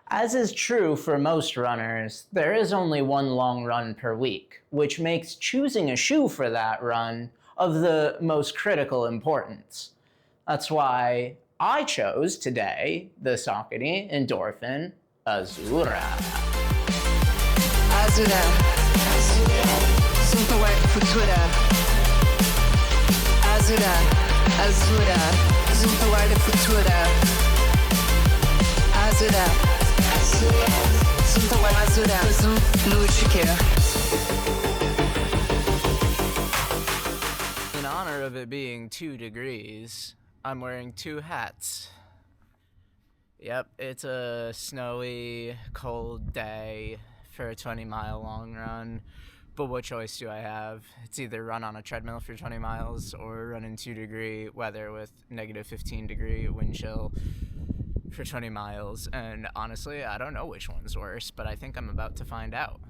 As is true for most runners, there is only one long run per week, which makes choosing a shoe for that run of the most critical importance. That's why I chose today the Saucony Endorphin Azura. Azura. Sunt aware futura. Azura. Azura. Sunt aware futura. Azura. Sunt aware Azura. Sunt luchike. In honor of it being 2 degrees, I'm wearing 2 hats. Yep, it's a snowy, cold day for a 20-mile long run, but what choice do I have? It's either run on a treadmill for 20 miles or run in 2-degree weather with negative 15-degree wind chill for 20 miles, and honestly, I don't know which one's worse, but I think I'm about to find out.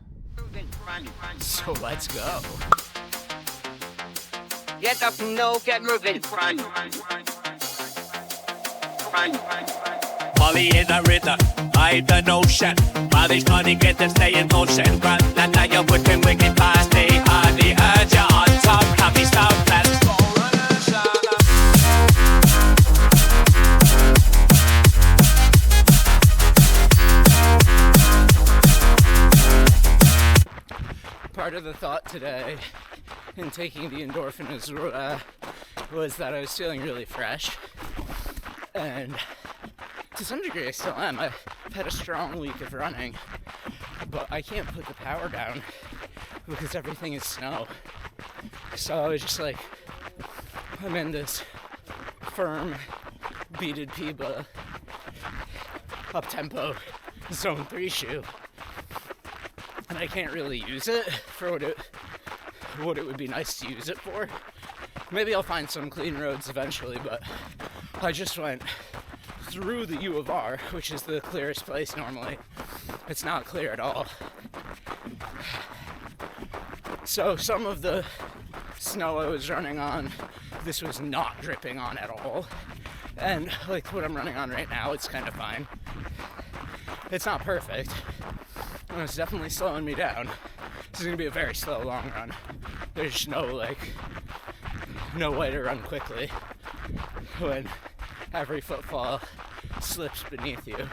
So let's go. Get up, no, get moving. Molly is a rhythm, I the notion. Body's trying to get to stay in motion. Grant and now you're working wicked past me. On the urge, you're on top. Happy stop, let's go. Part of the thought today in taking the Endorphin Azura was that I was feeling really fresh, and to some degree I still am. I've had a strong week of running, but I can't put the power down because everything is snow. So I was just like, I'm in this firm beaded Piba up-tempo zone 3 shoe, and I can't really use it for what it would be nice to use it for. Maybe I'll find some clean roads eventually, but I just went through the U of R, which is the clearest place normally. It's not clear at all. So some of the snow I was running on, this was not dripping on at all. And like what I'm running on right now, it's kind of fine. It's not perfect. And it's definitely slowing me down. This is gonna be a very slow long run. There's no way to run quickly when every footfall slips beneath you.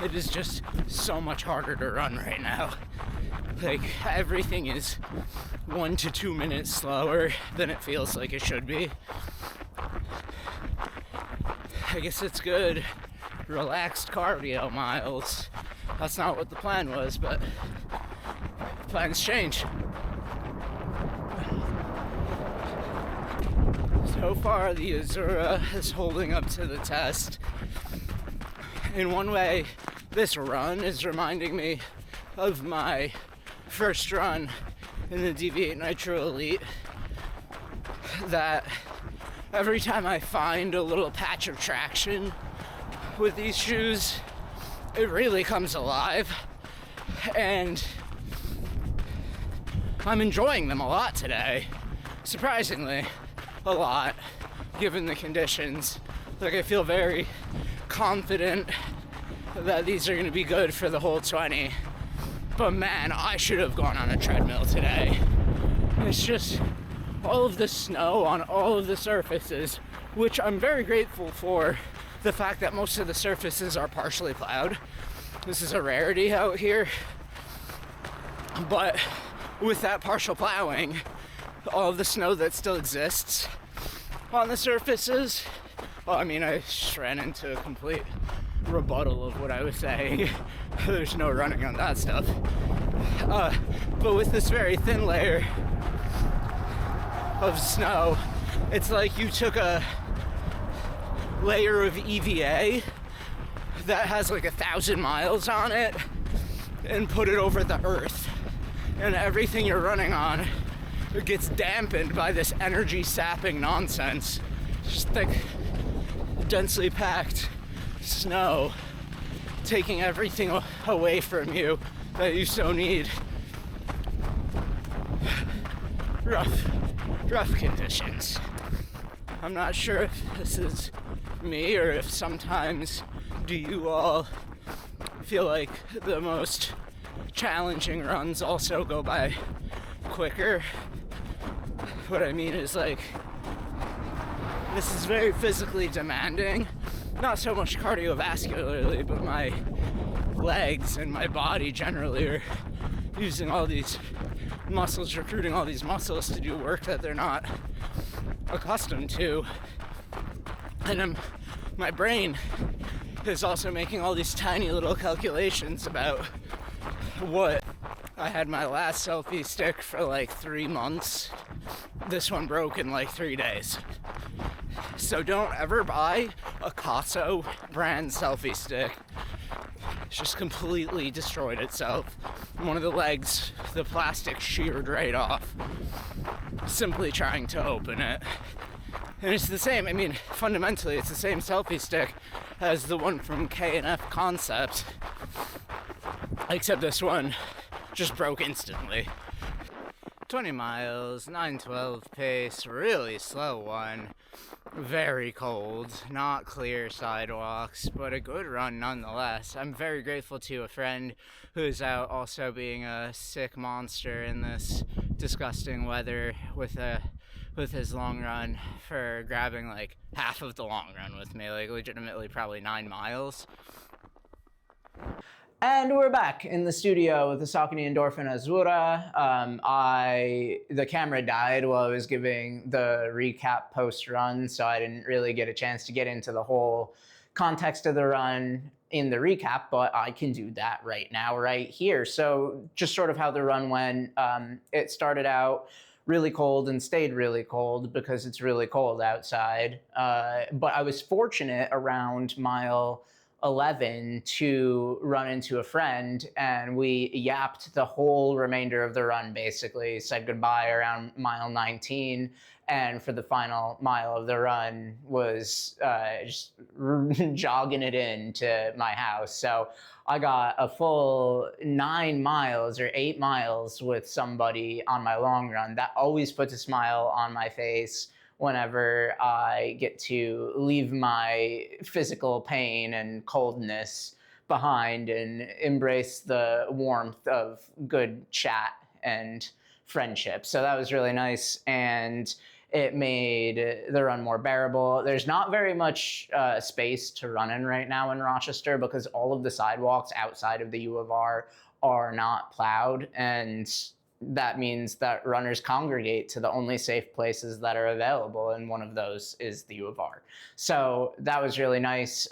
It is just so much harder to run right now. Like, everything is 1 to 2 minutes slower than it feels like it should be. I guess it's good, relaxed cardio miles. That's not what the plan was, but plans change. So far, the Azura is holding up to the test. In one way, this run is reminding me of my first run in the DV8 Nitro Elite, that every time I find a little patch of traction with these shoes, it really comes alive, and I'm enjoying them a lot today. Surprisingly, a lot, given the conditions. Like, I feel very confident that these are going to be good for the whole 20, but man, I should have gone on a treadmill today. It's just all of the snow on all of the surfaces, which I'm very grateful for the fact that most of the surfaces are partially plowed. This is a rarity out here, but with that partial plowing, all of the snow that still exists on the surfaces, well, I mean, I just ran into a complete rebuttal of what I was saying. There's no running on that stuff. But with this very thin layer of snow, it's like you took a layer of EVA that has like 1,000 miles on it and put it over the earth. And everything you're running on gets dampened by this energy sapping nonsense. Just thick, densely packed snow, taking everything away from you that you so need. Rough conditions. I'm not sure if this is me or if sometimes do you all feel like the most challenging runs also go by quicker. What I mean is, like, this is very physically demanding, not so much cardiovascularly, but my legs and my body generally are using all these muscles, recruiting all these muscles to do work that they're not accustomed to. And my brain is also making all these tiny little calculations about what I had my last selfie stick for like 3 months. This one broke in like 3 days. So don't ever buy a Casso brand selfie stick. It's just completely destroyed itself. One of the legs, the plastic sheared right off, simply trying to open it. And it's the same, I mean, fundamentally it's the same selfie stick as the one from K&F Concept, except this one just broke instantly. 20 miles, 9:12 pace, really slow one. Very cold, not clear sidewalks, but a good run nonetheless. I'm very grateful to a friend who's out also being a sick monster in this disgusting weather with his long run, for grabbing like half of the long run with me, like legitimately probably 9 miles. And we're back in the studio with the Saucony Endorphin Azura. The camera died while I was giving the recap post-run, so I didn't really get a chance to get into the whole context of the run in the recap, but I can do that right now, right here. So just sort of how the run went. It started out really cold and stayed really cold because it's really cold outside. But I was fortunate around mile 11 to run into a friend, and we yapped the whole remainder of the run, basically said goodbye around mile 19, and for the final mile of the run was just jogging it in to my house. So I got a full 9 miles or 8 miles with somebody on my long run. That always puts a smile on my face whenever I get to leave my physical pain and coldness behind and embrace the warmth of good chat and friendship. So that was really nice, and it made the run more bearable. There's not very much space to run in right now in Rochester because all of the sidewalks outside of the U of R are not plowed, and that means that runners congregate to the only safe places that are available, and one of those is the U of R. So that was really nice.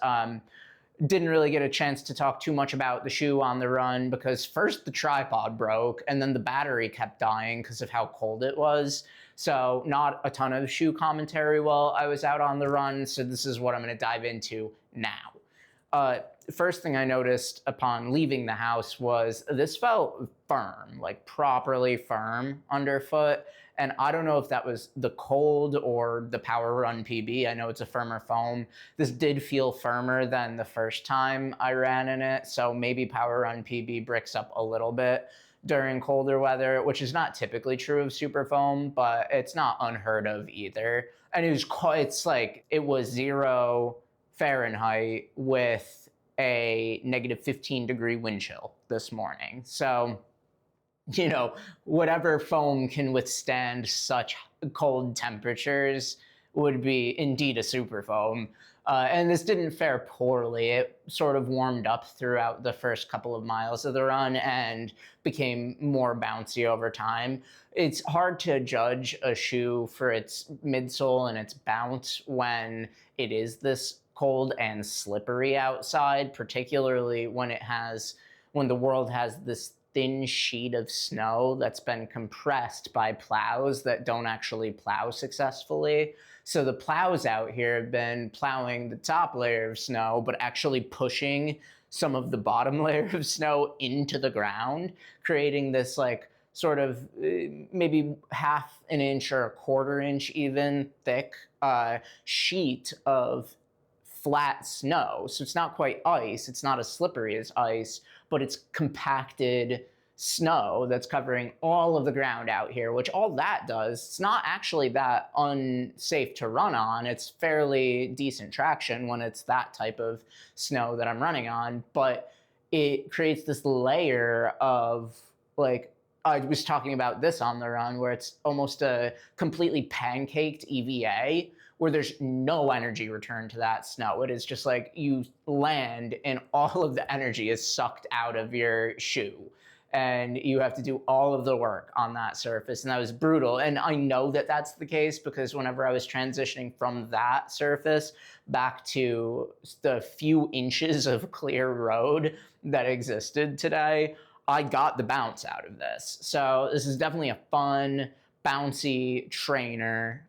Didn't really get a chance to talk too much about the shoe on the run because first the tripod broke and then the battery kept dying because of how cold it was. So not a ton of shoe commentary while I was out on the run, so this is what I'm going to dive into now. First thing I noticed upon leaving the house was this felt firm, like properly firm underfoot. And I don't know if that was the cold or the Power Run PB. I know it's a firmer foam. This did feel firmer than the first time I ran in it. So maybe Power Run PB bricks up a little bit during colder weather, which is not typically true of super foam, but it's not unheard of either. And it was 0 Fahrenheit with a negative 15-degree wind chill this morning. So, you know, whatever foam can withstand such cold temperatures would be indeed a super foam. And this didn't fare poorly. It sort of warmed up throughout the first couple of miles of the run and became more bouncy over time. It's hard to judge a shoe for its midsole and its bounce when it is this cold and slippery outside, particularly when the world has this thin sheet of snow that's been compressed by plows that don't actually plow successfully. So the plows out here have been plowing the top layer of snow, but actually pushing some of the bottom layer of snow into the ground, creating this like sort of maybe half an inch or a quarter inch even thick sheet of flat snow. So it's not quite ice, it's not as slippery as ice, but it's compacted snow that's covering all of the ground out here, which all that does, it's not actually that unsafe to run on. It's fairly decent traction when it's that type of snow that I'm running on, but it creates this layer of like, I was talking about this on the run where it's almost a completely pancaked EVA where there's no energy return to that snow. It is just like you land and all of the energy is sucked out of your shoe. And you have to do all of the work on that surface. And that was brutal. And I know that that's the case because whenever I was transitioning from that surface back to the few inches of clear road that existed today, I got the bounce out of this. So this is definitely a fun, bouncy trainer.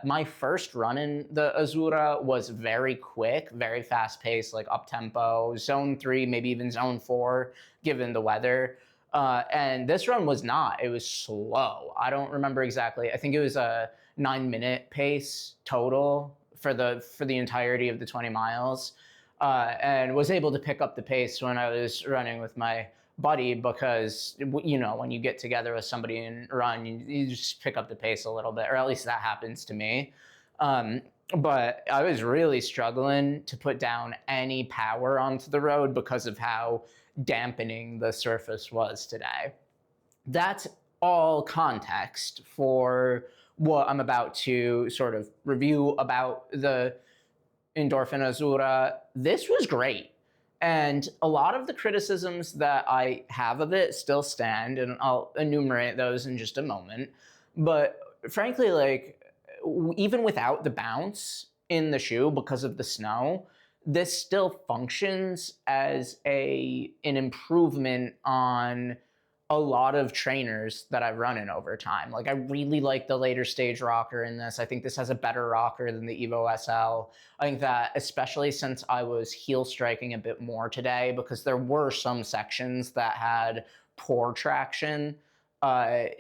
My first run in the Azura was very quick, very fast paced, like up tempo, zone 3, maybe even zone 4, given the weather. And this run was not, it was slow. I don't remember exactly. I think it was a 9-minute pace total for the entirety of the 20 miles. And was able to pick up the pace when I was running with my buddy because, you know, when you get together with somebody and run, you just pick up the pace a little bit, or at least that happens to me. But I was really struggling to put down any power onto the road because of how dampening the surface was today. That's all context for what I'm about to sort of review about the Endorphin Azura. This was great. And a lot of the criticisms that I have of it still stand, and I'll enumerate those in just a moment. But frankly, like, even without the bounce in the shoe because of the snow, this still functions as an improvement on a lot of trainers that I've run in over time. Like, I really like the later stage rocker in this. I think this has a better rocker than the Evo SL. I think that, especially since I was heel striking a bit more today, because there were some sections that had poor traction,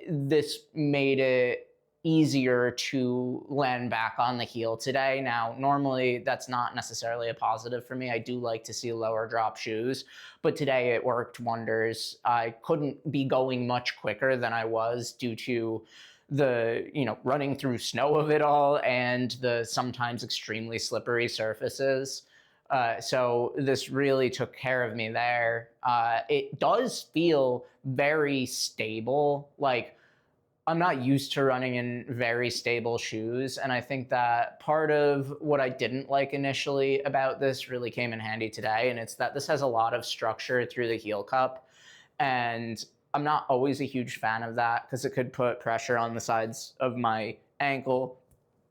this made it easier to land back on the heel today. Now, normally that's not necessarily a positive for me. I do like to see lower drop shoes, but today it worked wonders. I couldn't be going much quicker than I was due to the, running through snow of it all and the sometimes extremely slippery surfaces. So this really took care of me there. It does feel very stable. Like, I'm not used to running in very stable shoes, and I think that part of what I didn't like initially about this really came in handy today, and it's that this has a lot of structure through the heel cup, and I'm not always a huge fan of that because it could put pressure on the sides of my ankle.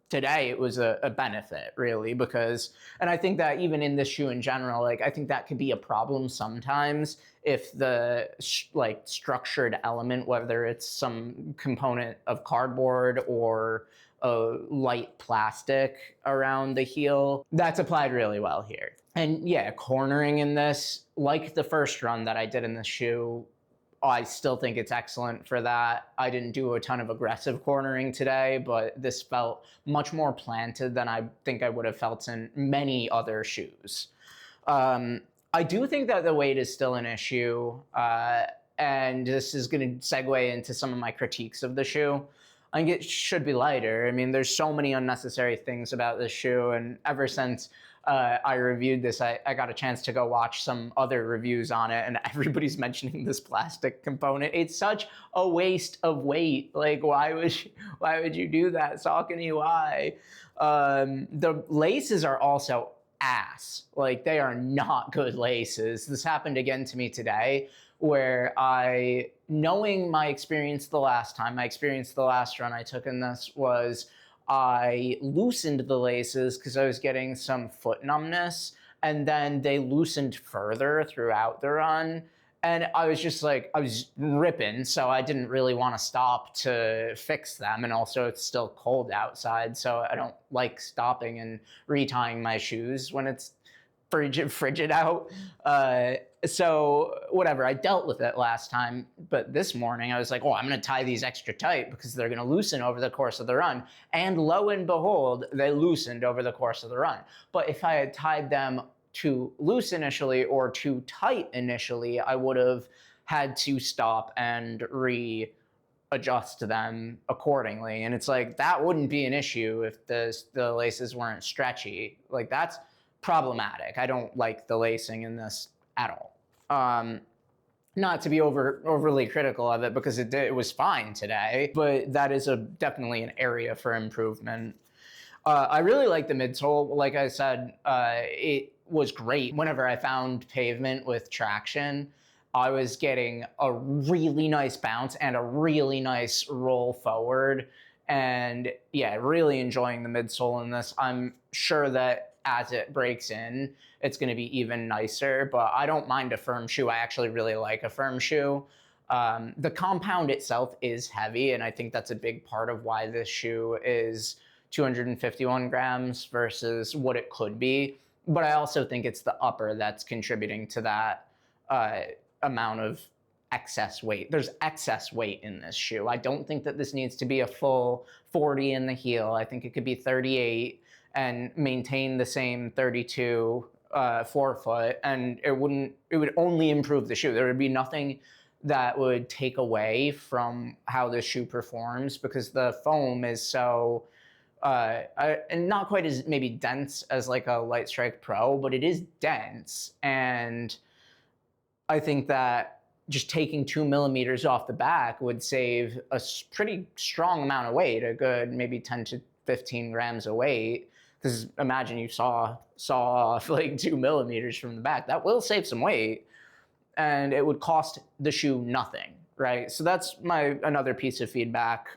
Today it was a benefit, really, because, and I think that even in this shoe in general, like, I think that could be a problem sometimes if the structured element, whether it's some component of cardboard or a light plastic around the heel, that's applied really well here. And yeah, cornering in this, like the first run that I did in this shoe, I still think it's excellent for that. I didn't do a ton of aggressive cornering today, but this felt much more planted than I think I would have felt in many other shoes. I do think that the weight is still an issue, and this is going to segue into some of my critiques of the shoe. I think it should be lighter. I mean, there's so many unnecessary things about this shoe, and ever since I reviewed this, I got a chance to go watch some other reviews on it, and everybody's mentioning this plastic component. It's such a waste of weight. Like, why would you do that, Saucony? Why? The laces are also ass. Like, they are not good laces. This happened again to me today, where knowing my experience the last run I took in this was I loosened the laces because I was getting some foot numbness, and then they loosened further throughout the run. And I was just like, I was ripping, so I didn't really want to stop to fix them. And also it's still cold outside, so I don't like stopping and retying my shoes when it's frigid out. So whatever, I dealt with it last time, but this morning I was like, oh, I'm gonna tie these extra tight because they're gonna loosen over the course of the run. And lo and behold, they loosened over the course of the run. But if I had tied them too loose initially or too tight initially, I would have had to stop and readjust them accordingly. And it's like, that wouldn't be an issue if the laces weren't stretchy. Like, that's problematic. I don't like the lacing in this at all. Not to be overly critical of it, because it was fine today, but that is definitely an area for improvement. I really like the midsole. Like I said, it was great. Whenever I found pavement with traction, I was getting a really nice bounce and a really nice roll forward. And yeah, really enjoying the midsole in this. I'm sure that as it breaks in, it's going to be even nicer, but I don't mind a firm shoe. I actually really like a firm shoe. The compound itself is heavy, and I think that's a big part of why this shoe is 251 grams versus what it could be. But I also think it's the upper that's contributing to that amount of excess weight. There's excess weight in this shoe. I don't think that this needs to be a full 40 in the heel. I think it could be 38 and maintain the same 32 forefoot, and it would only improve the shoe. There would be nothing that would take away from how this shoe performs, because the foam is so and not quite as maybe dense as like a Light Strike Pro, but it is dense. And I think that just taking 2 millimeters off the back would save a pretty strong amount of weight, a good maybe 10 to 15 grams of weight. Because imagine you saw off like 2 millimeters from the back. That will save some weight, and it would cost the shoe nothing, right? So that's another piece of feedback.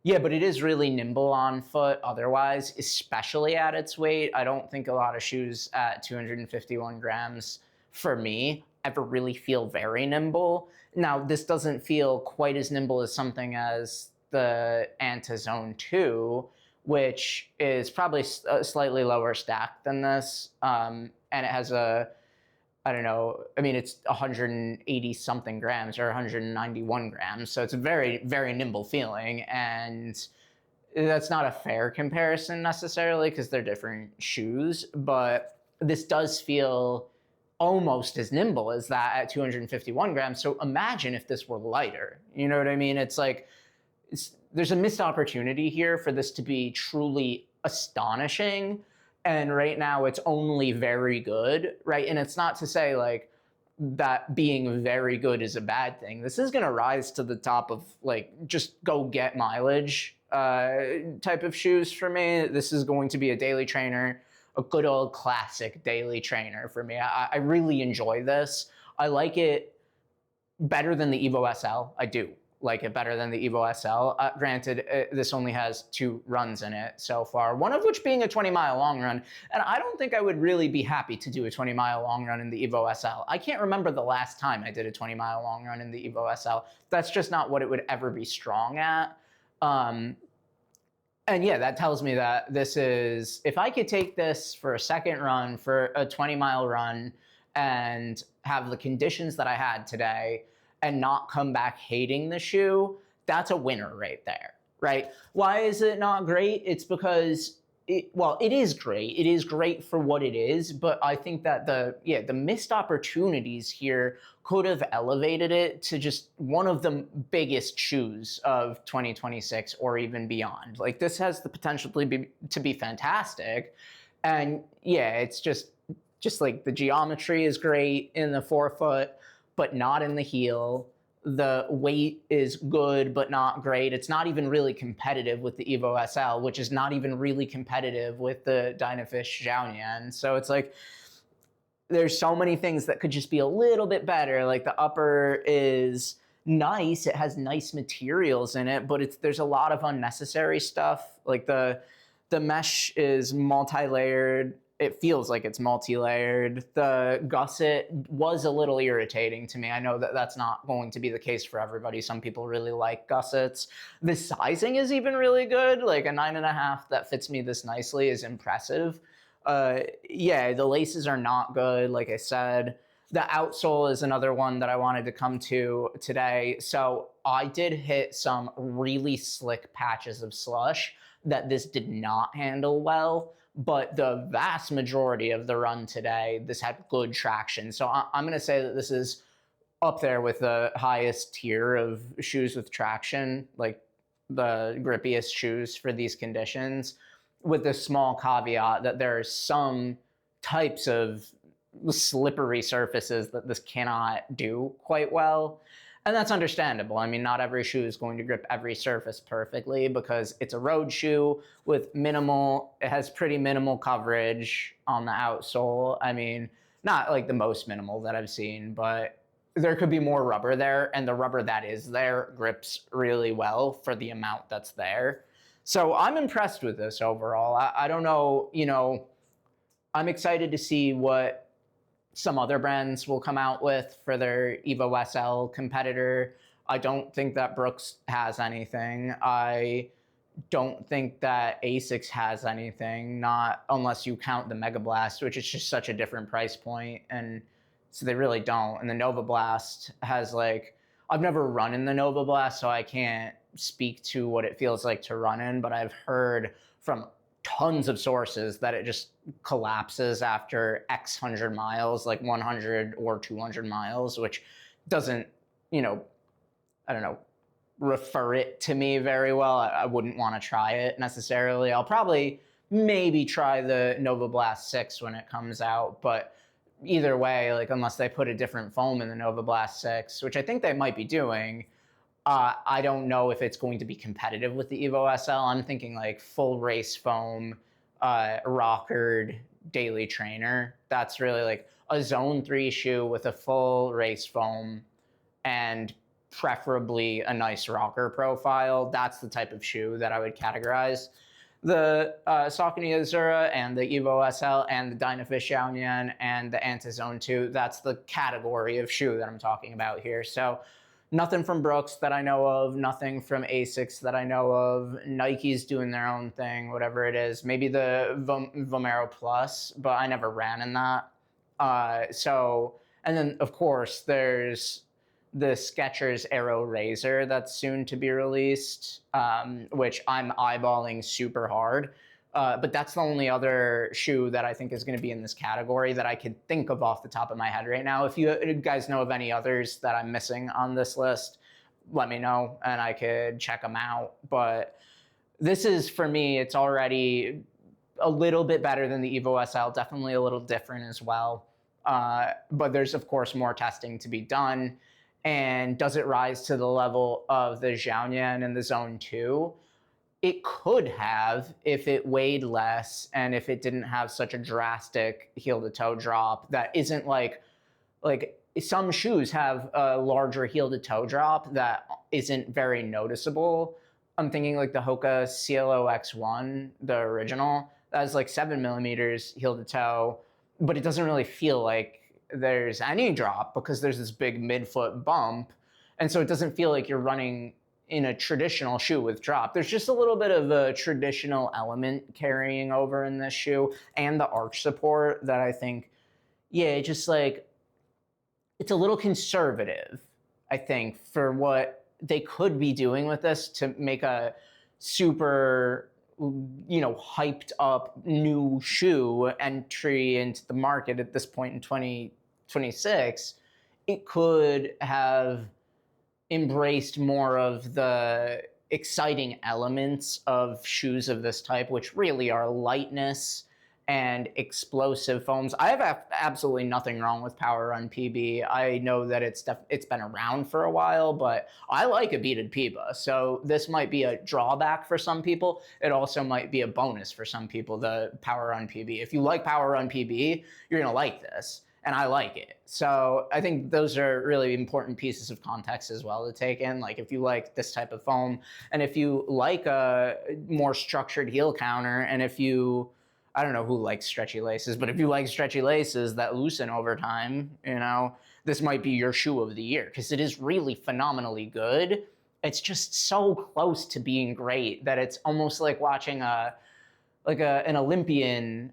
Yeah, but it is really nimble on foot otherwise, especially at its weight. I don't think a lot of shoes at 251 grams, for me, ever really feel very nimble. Now, this doesn't feel quite as nimble as something as the Anta Zone 2, which is probably a slightly lower stack than this. And it has I don't know, I mean, it's 180 something grams or 191 grams. So it's a very, very nimble feeling. And that's not a fair comparison necessarily, because they're different shoes, but this does feel almost as nimble as that at 251 grams. So imagine if this were lighter, you know what I mean? It's like, there's a missed opportunity here for this to be truly astonishing. And right now it's only very good, right? And it's not to say like that being very good is a bad thing. This is going to rise to the top of like just go get mileage type of shoes for me. This is going to be a daily trainer, a good old classic daily trainer for me. I really enjoy this. I like it better than the Evo SL. I do like it better than the Evo SL. Granted, this only has 2 runs in it so far, one of which being a 20-mile long run. And I don't think I would really be happy to do a 20-mile long run in the Evo SL. I can't remember the last time I did a 20-mile long run in the Evo SL. That's just not what it would ever be strong at. And yeah, that tells me that this is, if I could take this for a second run, for a 20-mile run, and have the conditions that I had today, and not come back hating the shoe, that's a winner right there, right? Why is it not great? It's because, it is great. It is great for what it is, but I think that the missed opportunities here could have elevated it to just one of the biggest shoes of 2026 or even beyond. Like, this has the potential to be fantastic. And yeah, it's just like the geometry is great in the forefoot, but not in the heel. The weight is good, but not great. It's not even really competitive with the Evo SL, which is not even really competitive with the Dynafish Xiaonian. So it's like, there's so many things that could just be a little bit better. Like, the upper is nice. It has nice materials in it, but there's a lot of unnecessary stuff. Like, the mesh is multi-layered. It feels like it's multi-layered. The gusset was a little irritating to me. I know that that's not going to be the case for everybody. Some people really like gussets. The sizing is even really good. Like, a 9.5 that fits me this nicely is impressive. Yeah, the laces are not good, like I said. The outsole is another one that I wanted to come to today. So I did hit some really slick patches of slush that this did not handle well, but the vast majority of the run today, this had good traction. So I'm going to say that this is up there with the highest tier of shoes with traction, like the grippiest shoes for these conditions, with the small caveat that there are some types of slippery surfaces that this cannot do quite well. And that's understandable. I mean, not every shoe is going to grip every surface perfectly because it's a road shoe with minimal, it has pretty minimal coverage on the outsole. I mean, not like the most minimal that I've seen, but there could be more rubber there, and the rubber that is there grips really well for the amount that's there. So I'm impressed with this overall. I don't know, I'm excited to see what some other brands will come out with for their Evo SL competitor. I don't think that Brooks has anything. I don't think that Asics has anything, not unless you count the Mega Blast, which is just such a different price point, and so they really don't. And the Nova Blast has I've never run in the Nova Blast, so I can't speak to what it feels like to run in, but I've heard from tons of sources that it just collapses after X hundred miles, like 100 or 200 miles, which doesn't, I don't know, refer it to me very well. I wouldn't want to try it necessarily. I'll probably maybe try the Nova Blast 6 when it comes out, but either way, unless they put a different foam in the Nova Blast 6, which I think they might be doing, I don't know if it's going to be competitive with the Evo SL. I'm thinking full race foam, rockered daily trainer. That's really a zone 3 shoe with a full race foam and preferably a nice rocker profile. That's the type of shoe that I would categorize the Saucony Azura and the Evo SL and the Dynafish Xiaoyan and the Antizone 2. That's the category of shoe that I'm talking about here. So nothing from Brooks that I know of, nothing from Asics that I know of. Nike's doing their own thing, whatever it is. Maybe the Vomero Plus, but I never ran in that. And then of course there's the Skechers Aero Razor that's soon to be released, which I'm eyeballing super hard. But that's the only other shoe that I think is going to be in this category that I could think of off the top of my head right now. If you guys know of any others that I'm missing on this list, let me know and I could check them out. But this is, for me, it's already a little bit better than the Evo SL, definitely a little different as well. But there's, of course, more testing to be done. And does it rise to the level of the Xiaoyan and the Zone 2? It could have if it weighed less and if it didn't have such a drastic heel-to-toe drop that isn't like some shoes have a larger heel-to-toe drop that isn't very noticeable. I'm thinking the Hoka CLO X1, the original, that has 7 millimeters heel-to-toe, but it doesn't really feel like there's any drop because there's this big midfoot bump. And so it doesn't feel like you're running in a traditional shoe with drop. There's just a little bit of a traditional element carrying over in this shoe and the arch support that I think, it's a little conservative, I think, for what they could be doing with this to make a super hyped up new shoe entry into the market at this point in 2026. It could have embraced more of the exciting elements of shoes of this type, which really are lightness and explosive foams. I have absolutely nothing wrong with Power Run PB. I know that it's been around for a while, but I like a beaded PIBA. So this might be a drawback for some people. It also might be a bonus for some people, the Power Run PB. If you like Power Run PB, you're gonna like this. And I like it. So I think those are really important pieces of context as well to take in. If you like this type of foam, and if you like a more structured heel counter, and if you, I don't know who likes stretchy laces, but if you like stretchy laces that loosen over time, this might be your shoe of the year because it is really phenomenally good. It's just so close to being great that it's almost like watching a an Olympian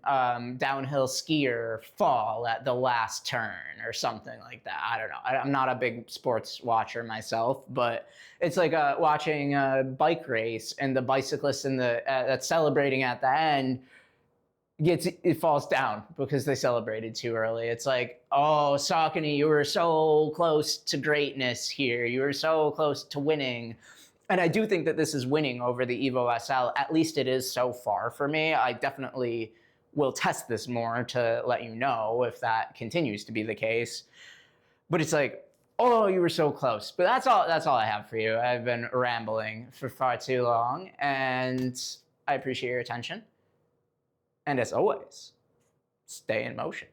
downhill skier fall at the last turn or something like that. I don't know. I'm not a big sports watcher myself, but it's like watching a bike race and the bicyclist that's celebrating at the end it falls down because they celebrated too early. It's like, oh, Saucony, you were so close to greatness here. You were so close to winning. And I do think that this is winning over the Evo SL. At least it is so far for me. I definitely will test this more to let you know if that continues to be the case. But it's like, oh, you were so close. But that's all I have for you. I've been rambling for far too long, and I appreciate your attention. And as always, stay in motion.